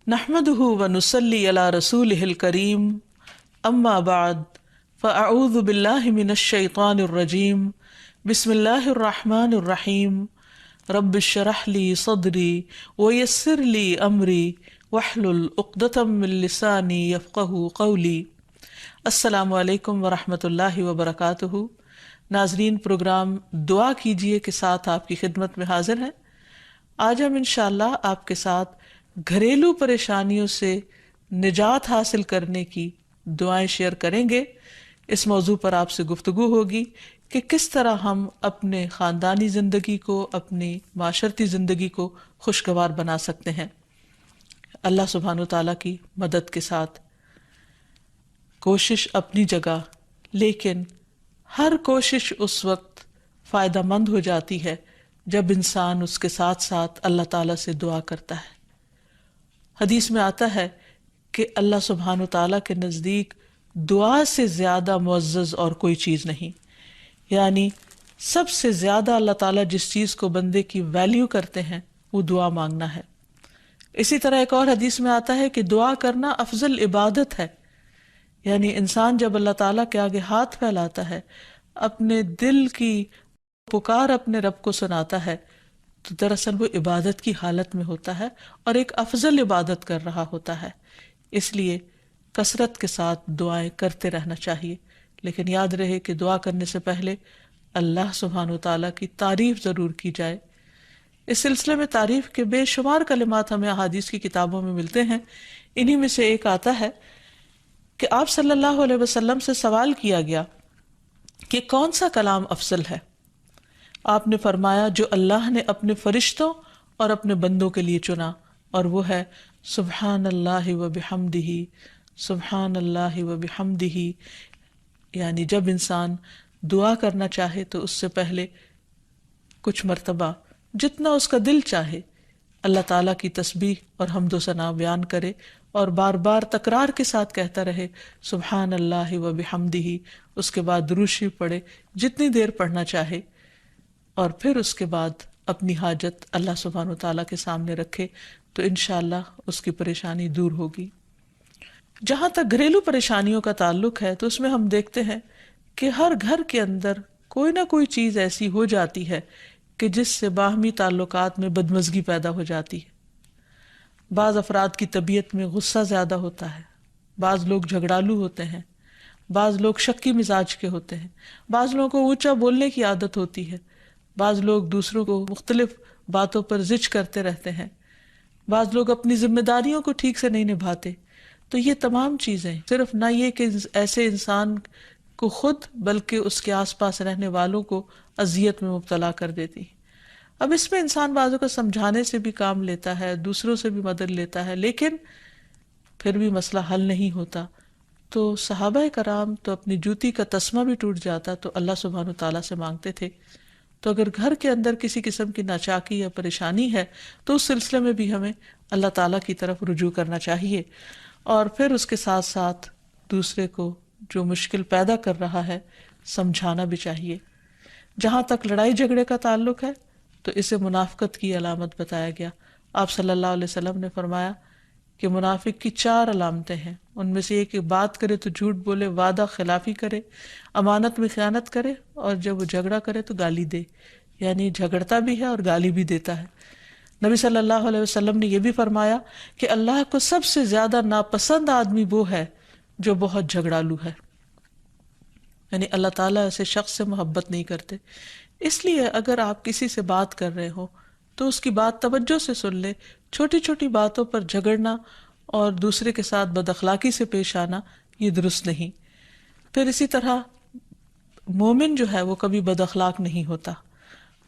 نحمده ونصلي على رسوله الكريم اما بعد فاعوذ بالله من الشيطان الرجيم بسم الله الرحمن الرحيم رب اشرح لي صدري ويسر لي امري واحلل عقدة من لساني يفقهوا قولي۔ السلام علیکم ورحمۃ اللہ وبرکاتہ۔ ناظرین، پروگرام دعا کیجئے کے ساتھ آپ کی خدمت میں حاضر ہیں۔ آج ہم انشاءاللہ آپ کے ساتھ گھریلو پریشانیوں سے نجات حاصل کرنے کی دعائیں شیئر کریں گے۔ اس موضوع پر آپ سے گفتگو ہوگی کہ کس طرح ہم اپنے خاندانی زندگی کو، اپنی معاشرتی زندگی کو خوشگوار بنا سکتے ہیں اللہ سبحانہ وتعالیٰ کی مدد کے ساتھ۔ کوشش اپنی جگہ، لیکن ہر کوشش اس وقت فائدہ مند ہو جاتی ہے جب انسان اس کے ساتھ ساتھ اللہ تعالیٰ سے دعا کرتا ہے۔ حدیث میں آتا ہے کہ اللہ سبحانہ وتعالیٰ کے نزدیک دعا سے زیادہ معزز اور کوئی چیز نہیں، یعنی سب سے زیادہ اللہ تعالیٰ جس چیز کو بندے کی ویلیو کرتے ہیں وہ دعا مانگنا ہے۔ اسی طرح ایک اور حدیث میں آتا ہے کہ دعا کرنا افضل عبادت ہے، یعنی انسان جب اللہ تعالیٰ کے آگے ہاتھ پھیلاتا ہے، اپنے دل کی پکار اپنے رب کو سناتا ہے، تو دراصل وہ عبادت کی حالت میں ہوتا ہے اور ایک افضل عبادت کر رہا ہوتا ہے۔ اس لیے کثرت کے ساتھ دعائیں کرتے رہنا چاہیے، لیکن یاد رہے کہ دعا کرنے سے پہلے اللہ سبحانہ وتعالیٰ کی تعریف ضرور کی جائے۔ اس سلسلے میں تعریف کے بے شمار کلمات ہمیں احادیث کی کتابوں میں ملتے ہیں۔ انہی میں سے ایک آتا ہے کہ آپ صلی اللہ علیہ وسلم سے سوال کیا گیا کہ کون سا کلام افضل ہے؟ آپ نے فرمایا جو اللہ نے اپنے فرشتوں اور اپنے بندوں کے لیے چنا، اور وہ ہے سبحان اللہ و بحمدہ، سبحان اللہ و بحمدہ۔ یعنی جب انسان دعا کرنا چاہے تو اس سے پہلے کچھ مرتبہ جتنا اس کا دل چاہے اللہ تعالیٰ کی تسبیح اور حمد و ثنا بیان کرے، اور بار بار تکرار کے ساتھ کہتا رہے سبحان اللہ و بحمدہ۔ اس کے بعد درود شریف پڑھے جتنی دیر پڑھنا چاہے، اور پھر اس کے بعد اپنی حاجت اللہ سبحانہ وتعالیٰ کے سامنے رکھے تو انشاءاللہ اس کی پریشانی دور ہوگی۔ جہاں تک گھریلو پریشانیوں کا تعلق ہے تو اس میں ہم دیکھتے ہیں کہ ہر گھر کے اندر کوئی نہ کوئی چیز ایسی ہو جاتی ہے کہ جس سے باہمی تعلقات میں بدمزگی پیدا ہو جاتی ہے۔ بعض افراد کی طبیعت میں غصہ زیادہ ہوتا ہے، بعض لوگ جھگڑالو ہوتے ہیں، بعض لوگ شکی مزاج کے ہوتے ہیں، بعض لوگوں کو اونچا بولنے کی عادت ہوتی ہے، بعض لوگ دوسروں کو مختلف باتوں پر زج کرتے رہتے ہیں، بعض لوگ اپنی ذمہ داریوں کو ٹھیک سے نہیں نبھاتے۔ تو یہ تمام چیزیں صرف نہ یہ کہ ایسے انسان کو خود بلکہ اس کے آس پاس رہنے والوں کو اذیت میں مبتلا کر دیتی۔ اب اس میں انسان بعضوں کو سمجھانے سے بھی کام لیتا ہے، دوسروں سے بھی مدد لیتا ہے، لیکن پھر بھی مسئلہ حل نہیں ہوتا۔ تو صحابہ کرام تو اپنی جوتی کا تسمہ بھی ٹوٹ جاتا تو اللہ سبحانہ وتعالیٰ سے مانگتے تھے۔ تو اگر گھر کے اندر کسی قسم کی ناچاکی یا پریشانی ہے تو اس سلسلے میں بھی ہمیں اللہ تعالیٰ کی طرف رجوع کرنا چاہیے، اور پھر اس کے ساتھ ساتھ دوسرے کو جو مشکل پیدا کر رہا ہے سمجھانا بھی چاہیے۔ جہاں تک لڑائی جھگڑے کا تعلق ہے تو اسے منافقت کی علامت بتایا گیا۔ آپ صلی اللہ علیہ وسلم نے فرمایا کہ منافق کی 4 علامتیں ہیں، ان میں سے ایک بات کرے تو جھوٹ بولے، وعدہ خلافی کرے، امانت میں خیانت کرے، اور جب وہ جھگڑا کرے تو گالی دے، یعنی جھگڑتا بھی ہے اور گالی بھی دیتا ہے۔ نبی صلی اللہ علیہ وسلم نے یہ بھی فرمایا کہ اللہ کو سب سے زیادہ ناپسند آدمی وہ ہے جو بہت جھگڑالو ہے، یعنی اللہ تعالیٰ ایسے شخص سے محبت نہیں کرتے۔ اس لیے اگر آپ کسی سے بات کر رہے ہو تو اس کی بات توجہ سے سن لے۔ چھوٹی چھوٹی باتوں پر جھگڑنا اور دوسرے کے ساتھ بد اخلاقی سے پیش آنا یہ درست نہیں۔ پھر اسی طرح مومن جو ہے وہ کبھی بد اخلاق نہیں ہوتا،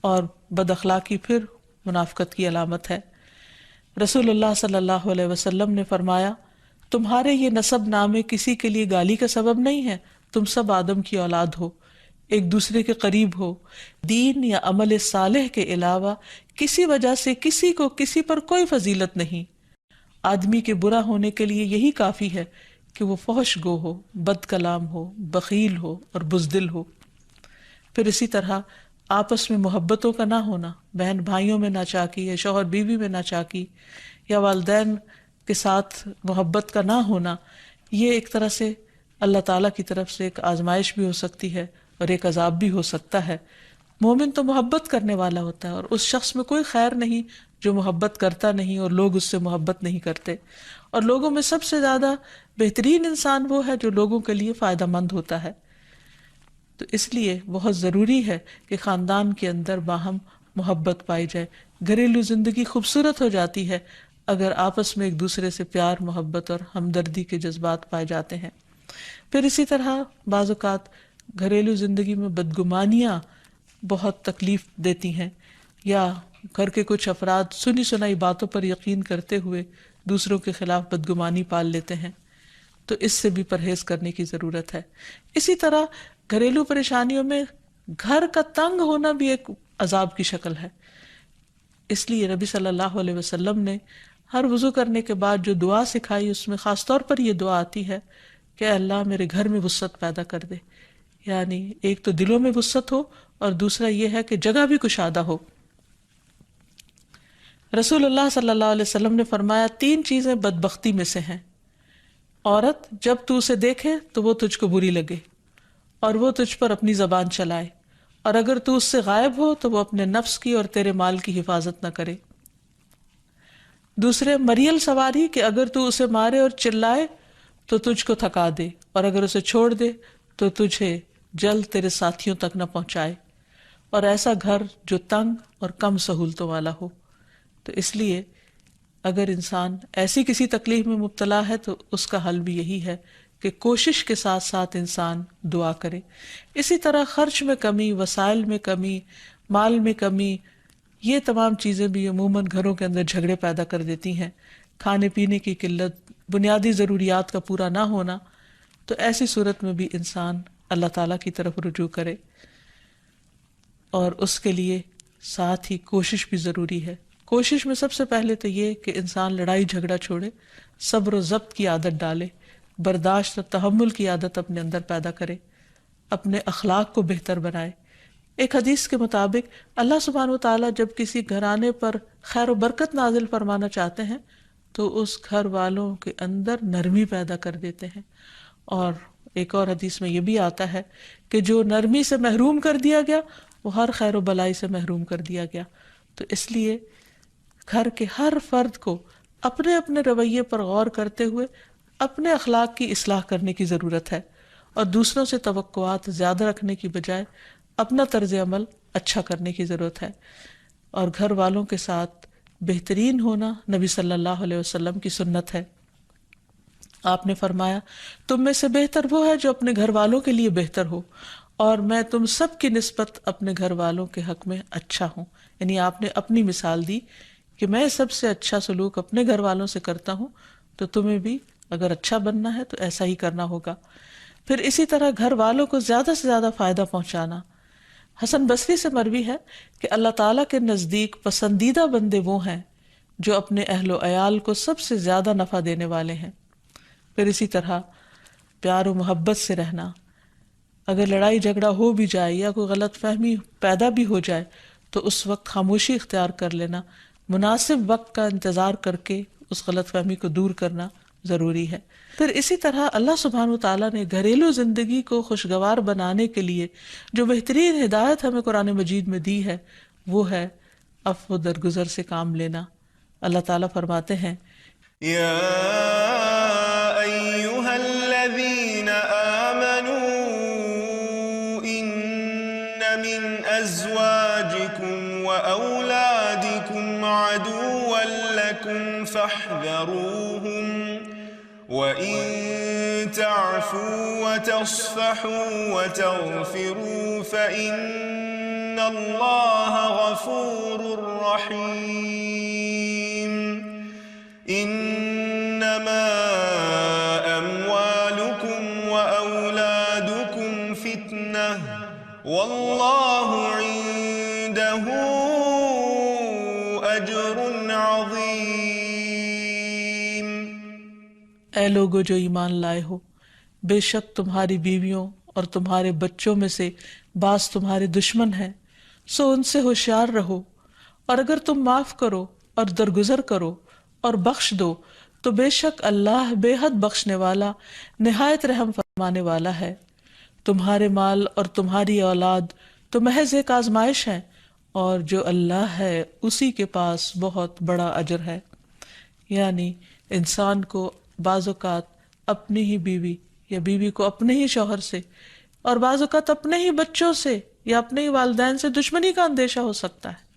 اور بد اخلاقی پھر منافقت کی علامت ہے۔ رسول اللہ صلی اللہ علیہ وسلم نے فرمایا تمہارے یہ نسب نامے کسی کے لیے گالی کا سبب نہیں ہے، تم سب آدم کی اولاد ہو، ایک دوسرے کے قریب ہو، دین یا عمل صالح کے علاوہ کسی وجہ سے کسی کو کسی پر کوئی فضیلت نہیں۔ آدمی کے برا ہونے کے لیے یہی کافی ہے کہ وہ فحش گو ہو، بد کلام ہو، بخیل ہو اور بزدل ہو۔ پھر اسی طرح آپس میں محبتوں کا نہ ہونا، بہن بھائیوں میں ناچاکی یا شوہر بیوی میں ناچاکی، یا والدین کے ساتھ محبت کا نہ ہونا، یہ ایک طرح سے اللہ تعالیٰ کی طرف سے ایک آزمائش بھی ہو سکتی ہے اور ایک عذاب بھی ہو سکتا ہے۔ مومن تو محبت کرنے والا ہوتا ہے، اور اس شخص میں کوئی خیر نہیں جو محبت کرتا نہیں اور لوگ اس سے محبت نہیں کرتے، اور لوگوں میں سب سے زیادہ بہترین انسان وہ ہے جو لوگوں کے لیے فائدہ مند ہوتا ہے۔ تو اس لیے بہت ضروری ہے کہ خاندان کے اندر باہم محبت پائی جائے۔ گھریلو زندگی خوبصورت ہو جاتی ہے اگر آپس میں ایک دوسرے سے پیار، محبت اور ہمدردی کے جذبات پائے جاتے ہیں۔ پھر اسی طرح بعض اوقات گھریلو زندگی میں بدگمانیاں بہت تکلیف دیتی ہیں، یا گھر کے کچھ افراد سنی سنائی باتوں پر یقین کرتے ہوئے دوسروں کے خلاف بدگمانی پال لیتے ہیں، تو اس سے بھی پرہیز کرنے کی ضرورت ہے۔ اسی طرح گھریلو پریشانیوں میں گھر کا تنگ ہونا بھی ایک عذاب کی شکل ہے۔ اس لیے نبی صلی اللہ علیہ وسلم نے ہر وضو کرنے کے بعد جو دعا سکھائی، اس میں خاص طور پر یہ دعا آتی ہے کہ اے اللہ میرے گھر میں وسعت پیدا کر دے، یعنی ایک تو دلوں میں وسعت ہو، اور دوسرا یہ ہے کہ جگہ بھی کشادہ ہو۔ رسول اللہ صلی اللہ علیہ وسلم نے فرمایا 3 چیزیں بدبختی میں سے ہیں۔ عورت جب تو اسے دیکھے تو وہ تجھ کو بری لگے اور وہ تجھ پر اپنی زبان چلائے، اور اگر تو اس سے غائب ہو تو وہ اپنے نفس کی اور تیرے مال کی حفاظت نہ کرے۔ دوسرے، مریل سواری کہ اگر تو اسے مارے اور چلائے تو تجھ کو تھکا دے، اور اگر اسے چھوڑ دے تو تجھے جلد تیرے ساتھیوں تک نہ پہنچائے، اور ایسا گھر جو تنگ اور کم سہولتوں والا ہو۔ تو اس لیے اگر انسان ایسی کسی تکلیف میں مبتلا ہے تو اس کا حل بھی یہی ہے کہ کوشش کے ساتھ ساتھ انسان دعا کرے۔ اسی طرح خرچ میں کمی، وسائل میں کمی، مال میں کمی، یہ تمام چیزیں بھی عموماً گھروں کے اندر جھگڑے پیدا کر دیتی ہیں۔ کھانے پینے کی قلت، بنیادی ضروریات کا پورا نہ ہونا، تو ایسی صورت میں بھی انسان اللہ تعالیٰ کی طرف رجوع کرے، اور اس کے لیے ساتھ ہی کوشش بھی ضروری ہے۔ کوشش میں سب سے پہلے تو یہ کہ انسان لڑائی جھگڑا چھوڑے، صبر و ضبط کی عادت ڈالے، برداشت اور تحمل کی عادت اپنے اندر پیدا کرے، اپنے اخلاق کو بہتر بنائے۔ ایک حدیث کے مطابق اللہ سبحانہ وتعالیٰ جب کسی گھرانے پر خیر و برکت نازل فرمانا چاہتے ہیں تو اس گھر والوں کے اندر نرمی پیدا کر دیتے ہیں، اور ایک اور حدیث میں یہ بھی آتا ہے کہ جو نرمی سے محروم کر دیا گیا وہ ہر خیر و بلائی سے محروم کر دیا گیا۔ تو اس لیے گھر کے ہر فرد کو اپنے اپنے رویے پر غور کرتے ہوئے اپنے اخلاق کی اصلاح کرنے کی ضرورت ہے، اور دوسروں سے توقعات زیادہ رکھنے کی بجائے اپنا طرز عمل اچھا کرنے کی ضرورت ہے۔ اور گھر والوں کے ساتھ بہترین ہونا نبی صلی اللہ علیہ وسلم کی سنت ہے۔ آپ نے فرمایا تم میں سے بہتر وہ ہے جو اپنے گھر والوں کے لیے بہتر ہو، اور میں تم سب کی نسبت اپنے گھر والوں کے حق میں اچھا ہوں۔ یعنی آپ نے اپنی مثال دی کہ میں سب سے اچھا سلوک اپنے گھر والوں سے کرتا ہوں، تو تمہیں بھی اگر اچھا بننا ہے تو ایسا ہی کرنا ہوگا۔ پھر اسی طرح گھر والوں کو زیادہ سے زیادہ فائدہ پہنچانا۔ حسن بصری سے مروی ہے کہ اللہ تعالیٰ کے نزدیک پسندیدہ بندے وہ ہیں جو اپنے اہل و عیال کو سب سے زیادہ نفع دینے والے ہیں۔ پھر اسی طرح پیار و محبت سے رہنا۔ اگر لڑائی جھگڑا ہو بھی جائے یا کوئی غلط فہمی پیدا بھی ہو جائے تو اس وقت خاموشی اختیار کر لینا، مناسب وقت کا انتظار کر کے اس غلط فہمی کو دور کرنا ضروری ہے۔ پھر اسی طرح اللہ سبحانہ وتعالیٰ نے گھریلو زندگی کو خوشگوار بنانے کے لیے جو بہترین ہدایت ہمیں قرآن مجید میں دی ہے وہ ہے عفو و درگزر سے کام لینا۔ اللہ تعالیٰ فرماتے ہیں یا ایہا الذین آمنوا ان من ازواجکم و اولادکم عدوا لکم فاحذروہم وَإِن تَعْفُوا وَتَصْفَحُوا وَتَغْفِرُوا فَإِنَّ اللَّهَ غَفُورٌ رَّحِيمٌ إِنَّمَا أَمْوَالُكُمْ وَأَوْلَادُكُمْ فِتْنَةٌ وَاللَّهُ عِندَهُ أَجْرٌ عَظِيمٌ۔ اے لوگو جو ایمان لائے ہو، بے شک تمہاری بیویوں اور تمہارے بچوں میں سے بعض تمہارے دشمن ہیں، سو ان سے ہوشیار رہو، اور اگر تم معاف کرو اور درگزر کرو اور بخش دو تو بے شک اللہ بے حد بخشنے والا نہایت رحم فرمانے والا ہے۔ تمہارے مال اور تمہاری اولاد تو محض ایک آزمائش ہے، اور جو اللہ ہے اسی کے پاس بہت بڑا اجر ہے۔ یعنی انسان کو بعض اوقات اپنی ہی بیوی یا بیوی کو اپنے ہی شوہر سے، اور بعض اوقات اپنے ہی بچوں سے یا اپنے ہی والدین سے دشمنی کا اندیشہ ہو سکتا ہے،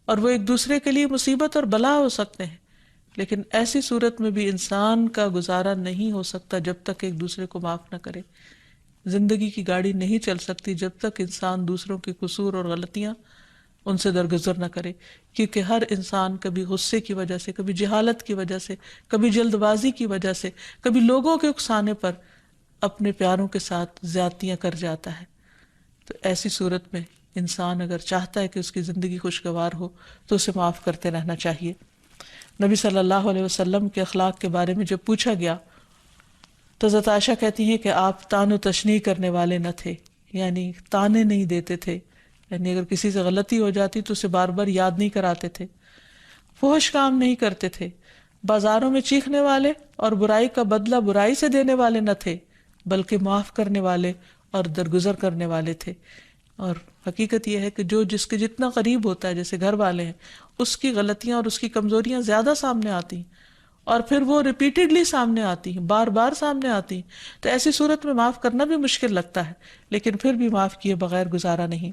اور وہ ایک دوسرے کے لیے مصیبت اور بلا ہو سکتے ہیں، لیکن ایسی صورت میں بھی انسان کا گزارا نہیں ہو سکتا جب تک ایک دوسرے کو معاف نہ کرے۔ زندگی کی گاڑی نہیں چل سکتی جب تک انسان دوسروں کے قصور اور غلطیاں ان سے درگزر نہ کرے، کیونکہ ہر انسان کبھی غصے کی وجہ سے، کبھی جہالت کی وجہ سے، کبھی جلد بازی کی وجہ سے، کبھی لوگوں کے اکسانے پر اپنے پیاروں کے ساتھ زیادتیاں کر جاتا ہے۔ تو ایسی صورت میں انسان اگر چاہتا ہے کہ اس کی زندگی خوشگوار ہو تو اسے معاف کرتے رہنا چاہیے۔ نبی صلی اللہ علیہ وسلم کے اخلاق کے بارے میں جب پوچھا گیا تو حضرت عائشہ کہتی ہیں کہ آپ طعن و تشنیع کرنے والے نہ تھے، یعنی طعنے نہیں دیتے تھے، یعنی اگر کسی سے غلطی ہو جاتی تو اسے بار بار یاد نہیں کراتے تھے، فحش کام نہیں کرتے تھے، بازاروں میں چیخنے والے اور برائی کا بدلہ برائی سے دینے والے نہ تھے، بلکہ معاف کرنے والے اور درگزر کرنے والے تھے۔ اور حقیقت یہ ہے کہ جو جس کے جتنا قریب ہوتا ہے، جیسے گھر والے ہیں، اس کی غلطیاں اور اس کی کمزوریاں زیادہ سامنے آتی ہیں، اور پھر وہ ریپیٹڈلی سامنے آتی ہیں، بار بار سامنے آتی ہیں، تو ایسی صورت میں معاف کرنا بھی مشکل لگتا ہے، لیکن پھر بھی معاف کیے بغیر گزارا نہیں۔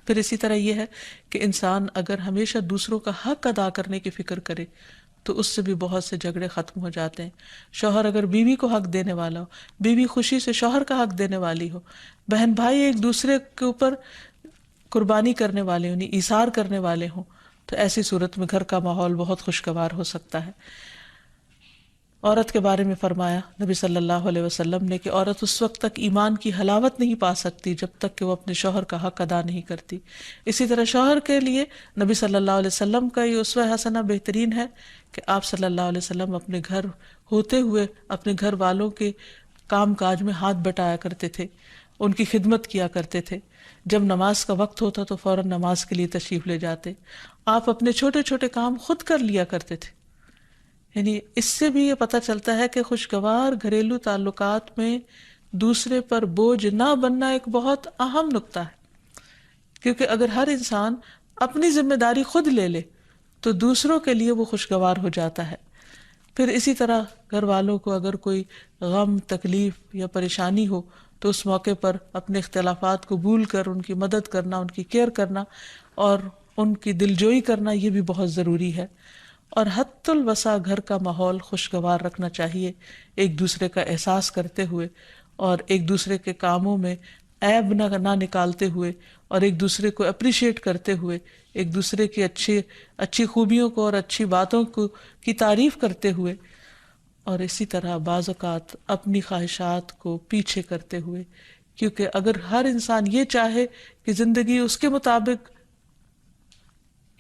پھر اسی طرح یہ ہے کہ انسان اگر ہمیشہ دوسروں کا حق ادا کرنے کی فکر کرے تو اس سے بھی بہت سے جھگڑے ختم ہو جاتے ہیں۔ شوہر اگر بیوی کو حق دینے والا ہو، بیوی خوشی سے شوہر کا حق دینے والی ہو، بہن بھائی ایک دوسرے کے اوپر قربانی کرنے والے ہوں، ایثار کرنے والے ہوں، تو ایسی صورت میں گھر کا ماحول بہت خوشگوار ہو سکتا ہے۔ عورت کے بارے میں فرمایا نبی صلی اللہ علیہ وسلم نے کہ عورت اس وقت تک ایمان کی حلاوت نہیں پا سکتی جب تک کہ وہ اپنے شوہر کا حق ادا نہیں کرتی۔ اسی طرح شوہر کے لیے نبی صلی اللہ علیہ وسلم کا یہ اسوہ حسنہ بہترین ہے کہ آپ صلی اللہ علیہ وسلم اپنے گھر ہوتے ہوئے اپنے گھر والوں کے کام کاج میں ہاتھ بٹایا کرتے تھے، ان کی خدمت کیا کرتے تھے۔ جب نماز کا وقت ہوتا تو فوراً نماز کے لیے تشریف لے جاتے۔ آپ اپنے چھوٹے چھوٹے کام خود کر لیا کرتے تھے۔ یعنی اس سے بھی یہ پتہ چلتا ہے کہ خوشگوار گھریلو تعلقات میں دوسرے پر بوجھ نہ بننا ایک بہت اہم نکتہ ہے، کیونکہ اگر ہر انسان اپنی ذمہ داری خود لے لے تو دوسروں کے لیے وہ خوشگوار ہو جاتا ہے۔ پھر اسی طرح گھر والوں کو اگر کوئی غم، تکلیف یا پریشانی ہو تو اس موقع پر اپنے اختلافات کو بھول کر ان کی مدد کرنا، ان کی کیئر کرنا اور ان کی دلجوئی کرنا، یہ بھی بہت ضروری ہے۔ اور حد الوسع گھر کا ماحول خوشگوار رکھنا چاہیے، ایک دوسرے کا احساس کرتے ہوئے اور ایک دوسرے کے کاموں میں عیب نہ نکالتے ہوئے اور ایک دوسرے کو اپریشیٹ کرتے ہوئے، ایک دوسرے کی اچھی خوبیوں کو اور اچھی باتوں کی تعریف کرتے ہوئے، اور اسی طرح بعض اوقات اپنی خواہشات کو پیچھے کرتے ہوئے، کیونکہ اگر ہر انسان یہ چاہے کہ زندگی اس کے مطابق،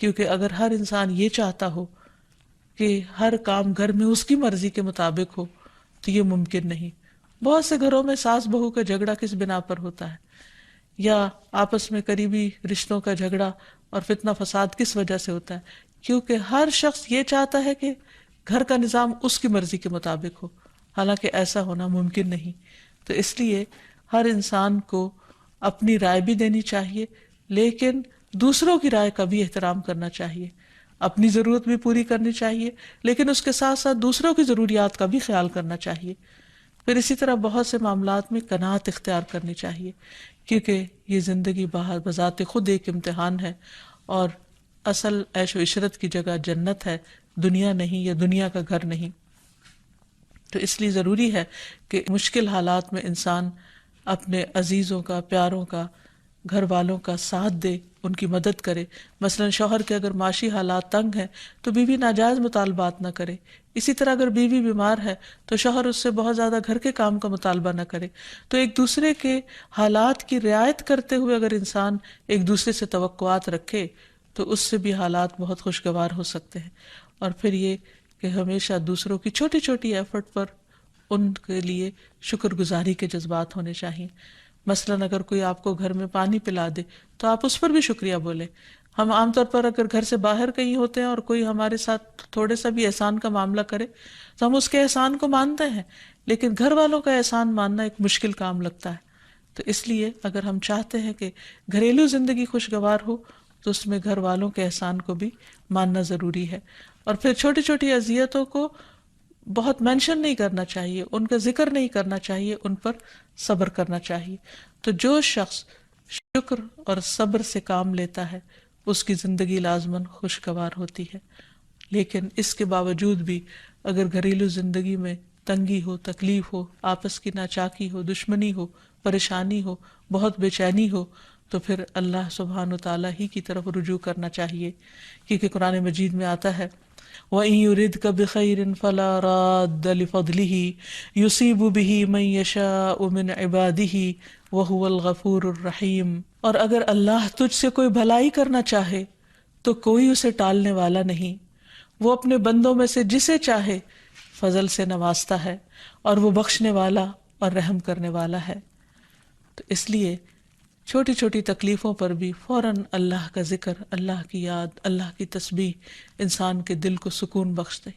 کیونکہ اگر ہر انسان یہ چاہتا ہو کہ ہر کام گھر میں اس کی مرضی کے مطابق ہو تو یہ ممکن نہیں۔ بہت سے گھروں میں ساس بہو کا جھگڑا کس بنا پر ہوتا ہے، یا آپس میں قریبی رشتوں کا جھگڑا اور فتنہ فساد کس وجہ سے ہوتا ہے؟ کیونکہ ہر شخص یہ چاہتا ہے کہ گھر کا نظام اس کی مرضی کے مطابق ہو، حالانکہ ایسا ہونا ممکن نہیں۔ تو اس لیے ہر انسان کو اپنی رائے بھی دینی چاہیے، لیکن دوسروں کی رائے کا بھی احترام کرنا چاہیے، اپنی ضرورت بھی پوری کرنی چاہیے، لیکن اس کے ساتھ ساتھ دوسروں کی ضروریات کا بھی خیال کرنا چاہیے۔ پھر اسی طرح بہت سے معاملات میں قناعت اختیار کرنی چاہیے، کیونکہ یہ زندگی بذات خود ایک امتحان ہے، اور اصل عیش و عشرت کی جگہ جنت ہے، دنیا نہیں، یا دنیا کا گھر نہیں۔ تو اس لیے ضروری ہے کہ مشکل حالات میں انسان اپنے عزیزوں کا، پیاروں کا، گھر والوں کا ساتھ دے، ان کی مدد کرے۔ مثلا شوہر کے اگر معاشی حالات تنگ ہیں تو بیوی ناجائز مطالبات نہ کرے، اسی طرح اگر بیوی بیمار ہے تو شوہر اس سے بہت زیادہ گھر کے کام کا مطالبہ نہ کرے۔ تو ایک دوسرے کے حالات کی رعایت کرتے ہوئے اگر انسان ایک دوسرے سے توقعات رکھے تو اس سے بھی حالات بہت خوشگوار ہو سکتے ہیں۔ اور پھر یہ کہ ہمیشہ دوسروں کی چھوٹی چھوٹی ایفرٹ پر ان کے لیے شکر گزاری کے جذبات ہونے چاہیے۔ مثلاً اگر کوئی آپ کو گھر میں پانی پلا دے تو آپ اس پر بھی شکریہ بولیں، ہم عام طور پر اگر گھر سے باہر کہیں ہوتے ہیں اور کوئی ہمارے ساتھ تھوڑے سا بھی احسان کا معاملہ کرے تو ہم اس کے احسان کو مانتے ہیں، لیکن گھر والوں کا احسان ماننا ایک مشکل کام لگتا ہے. تو اس لیے اگر ہم چاہتے ہیں کہ گھریلو زندگی خوشگوار ہو تو اس میں گھر والوں کے احسان کو بھی ماننا ضروری ہے. اور پھر چھوٹی چھوٹی اذیتوں کو بہت مینشن نہیں کرنا چاہیے، ان کا ذکر نہیں کرنا چاہیے، ان پر صبر کرنا چاہیے. تو جو شخص شکر اور صبر سے کام لیتا ہے اس کی زندگی لازماً خوشگوار ہوتی ہے. لیکن اس کے باوجود بھی اگر گھریلو زندگی میں تنگی ہو، تکلیف ہو، آپس کی ناچاکی ہو، دشمنی ہو، پریشانی ہو، بہت بے چینی ہو، تو پھر اللہ سبحانہ وتعالیٰ ہی کی طرف رجوع کرنا چاہیے. کیونکہ قرآن مجید میں آتا ہے وَإِن يُرِدْكَ بِخَيْرٍ فَلَا رَادَّ لِفَضْلِهِ يُصِيبُ بِهِ مَن يَشَاءُ مِنْ عِبَادِهِ وَهُوَ الْغَفُورُ الرَّحِيمُ. اور اگر اللہ تجھ سے کوئی بھلائی کرنا چاہے تو کوئی اسے ٹالنے والا نہیں، وہ اپنے بندوں میں سے جسے چاہے فضل سے نوازتا ہے اور وہ بخشنے والا اور رحم کرنے والا ہے. تو اس لیے چھوٹی چھوٹی تکلیفوں پر بھی فوراً اللہ کا ذکر، اللہ کی یاد، اللہ کی تسبیح انسان کے دل کو سکون بخش دے.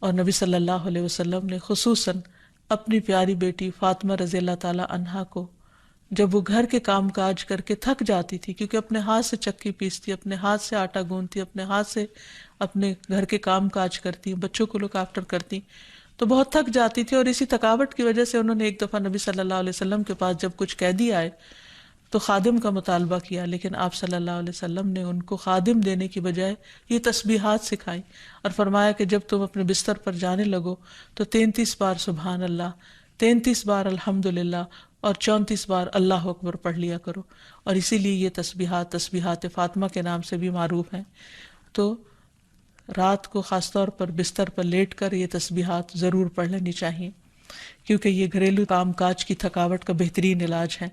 اور نبی صلی اللہ علیہ وسلم نے خصوصاً اپنی پیاری بیٹی فاطمہ رضی اللہ تعالی عنہا کو جب وہ گھر کے کام کاج کر کے تھک جاتی تھی، کیونکہ اپنے ہاتھ سے چکی پیستی، اپنے ہاتھ سے آٹا گوندتی، اپنے ہاتھ سے اپنے گھر کے کام کاج کرتی، بچوں کو لک آفٹر کرتی، تو بہت تھک جاتی تھی. اور اسی تھکاوٹ کی وجہ سے انہوں نے ایک دفعہ نبی صلی اللہ علیہ وسلم کے پاس جب کچھ قیدی آئے تو خادم کا مطالبہ کیا، لیکن آپ صلی اللہ علیہ وسلم نے ان کو خادم دینے کی بجائے یہ تسبیحات سکھائی اور فرمایا کہ جب تم اپنے بستر پر جانے لگو تو 33 بار سبحان اللہ، 33 بار الحمدللہ اور 34 بار اللہ اکبر پڑھ لیا کرو. اور اسی لیے یہ تسبیحات فاطمہ کے نام سے بھی معروف ہیں. تو رات کو خاص طور پر بستر پر لیٹ کر یہ تسبیحات ضرور پڑھ لینی چاہیے، کیونکہ یہ گھریلو کام کاج کی تھکاوٹ کا بہترین علاج ہے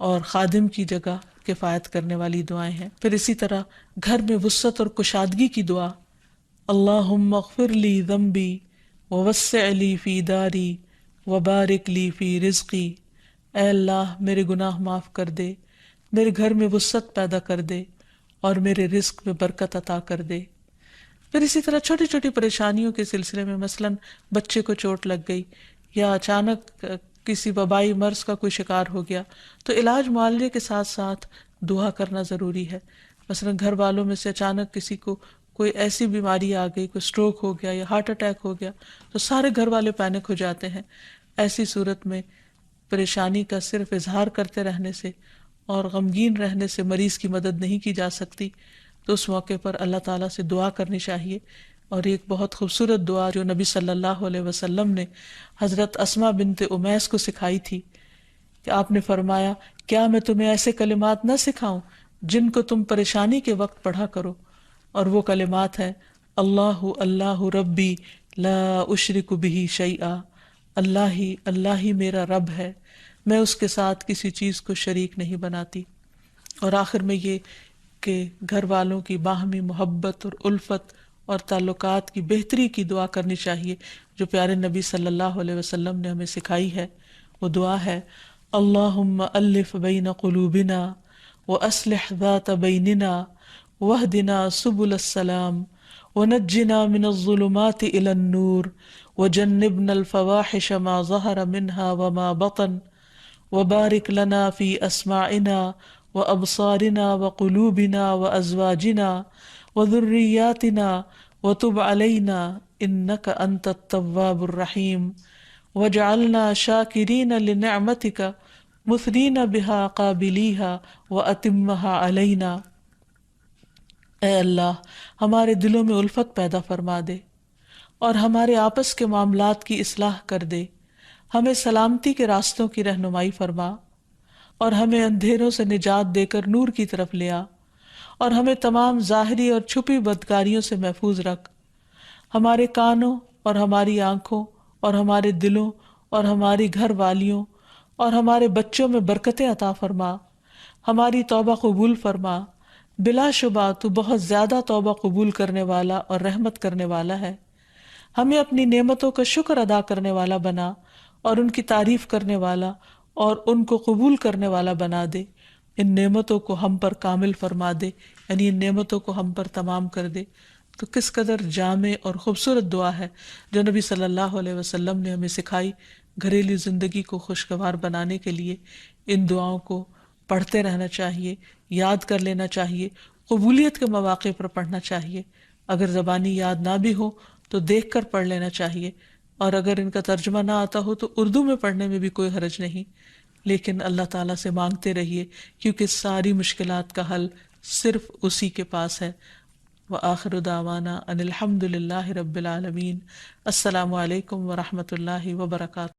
اور خادم کی جگہ کفایت کرنے والی دعائیں ہیں. پھر اسی طرح گھر میں وسعت اور کشادگی کی دعا، اللہم اغفر لی ذنبی ووسع لی فی داری وبارک لی فی رزقی. اے اللہ میرے گناہ معاف کر دے، میرے گھر میں وسعت پیدا کر دے اور میرے رزق میں برکت عطا کر دے. پھر اسی طرح چھوٹی چھوٹی پریشانیوں کے سلسلے میں مثلاً بچے کو چوٹ لگ گئی یا اچانک کسی وبائی مرض کا کوئی شکار ہو گیا تو علاج معالجے کے ساتھ ساتھ دعا کرنا ضروری ہے. مثلاً گھر والوں میں سے اچانک کسی کو کوئی ایسی بیماری آ گئی، کوئی سٹروک ہو گیا یا ہارٹ اٹیک ہو گیا تو سارے گھر والے پینک ہو جاتے ہیں. ایسی صورت میں پریشانی کا صرف اظہار کرتے رہنے سے اور غمگین رہنے سے مریض کی مدد نہیں کی جا سکتی. تو اس موقع پر اللہ تعالیٰ سے دعا کرنی چاہیے. اور ایک بہت خوبصورت دعا جو نبی صلی اللہ علیہ وسلم نے حضرت اسماء بنت امیس کو سکھائی تھی کہ آپ نے فرمایا کیا میں تمہیں ایسے کلمات نہ سکھاؤں جن کو تم پریشانی کے وقت پڑھا کرو. اور وہ کلمات ہیں اللہ اللہ ربی لا اشرک بہ شیئا، اللہ ہی میرا رب ہے، میں اس کے ساتھ کسی چیز کو شریک نہیں بناتی. اور آخر میں یہ کہ گھر والوں کی باہمی محبت اور الفت اور تعلقات کی بہتری کی دعا کرنی چاہیے جو پیارے نبی صلی اللہ علیہ وسلم نے ہمیں سکھائی ہے. وہ دعا ہے اللہم الف بین قلوبنا واصلح ذات بیننا واہدنا سبل السلام ونجنا من الظلمات الى النور وجنبنا الفواحش ما ظہر منها وما بطن وبارک لنا فی اسماعنا وابصارنا وقلوبنا وازواجنا وذریاتنا وتب علینا انک انت التواب الرحیم وجعلنا شاکرین لنعمتک مثنین بہا قابلیہا واتمہا علینا. اے اللہ ہمارے دلوں میں الفت پیدا فرما دے اور ہمارے آپس کے معاملات کی اصلاح کر دے. ہمیں سلامتی کے راستوں کی رہنمائی فرما اور ہمیں اندھیروں سے نجات دے کر نور کی طرف لے آ اور ہمیں تمام ظاہری اور چھپی بدکاریوں سے محفوظ رکھ. ہمارے کانوں اور ہماری آنکھوں اور ہمارے دلوں اور ہماری گھر والیوں اور ہمارے بچوں میں برکتیں عطا فرما. ہماری توبہ قبول فرما، بلا شبہ تو بہت زیادہ توبہ قبول کرنے والا اور رحمت کرنے والا ہے. ہمیں اپنی نعمتوں کا شکر ادا کرنے والا بنا اور ان کی تعریف کرنے والا اور ان کو قبول کرنے والا بنا دے. ان نعمتوں کو ہم پر کامل فرما دے، یعنی ان نعمتوں کو ہم پر تمام کر دے. تو کس قدر جامع اور خوبصورت دعا ہے جو نبی صلی اللہ علیہ وسلم نے ہمیں سکھائی. گھریلو زندگی کو خوشگوار بنانے کے لیے ان دعاؤں کو پڑھتے رہنا چاہیے، یاد کر لینا چاہیے، قبولیت کے مواقع پر پڑھنا چاہیے. اگر زبانی یاد نہ بھی ہو تو دیکھ کر پڑھ لینا چاہیے، اور اگر ان کا ترجمہ نہ آتا ہو تو اردو میں پڑھنے میں بھی کوئی حرج نہیں. لیکن اللہ تعالیٰ سے مانگتے رہیے، کیونکہ ساری مشکلات کا حل صرف اسی کے پاس ہے. وآخر دعوانا ان الحمد للہ رب العالمین. السلام علیکم ورحمۃ اللہ وبرکاتہ.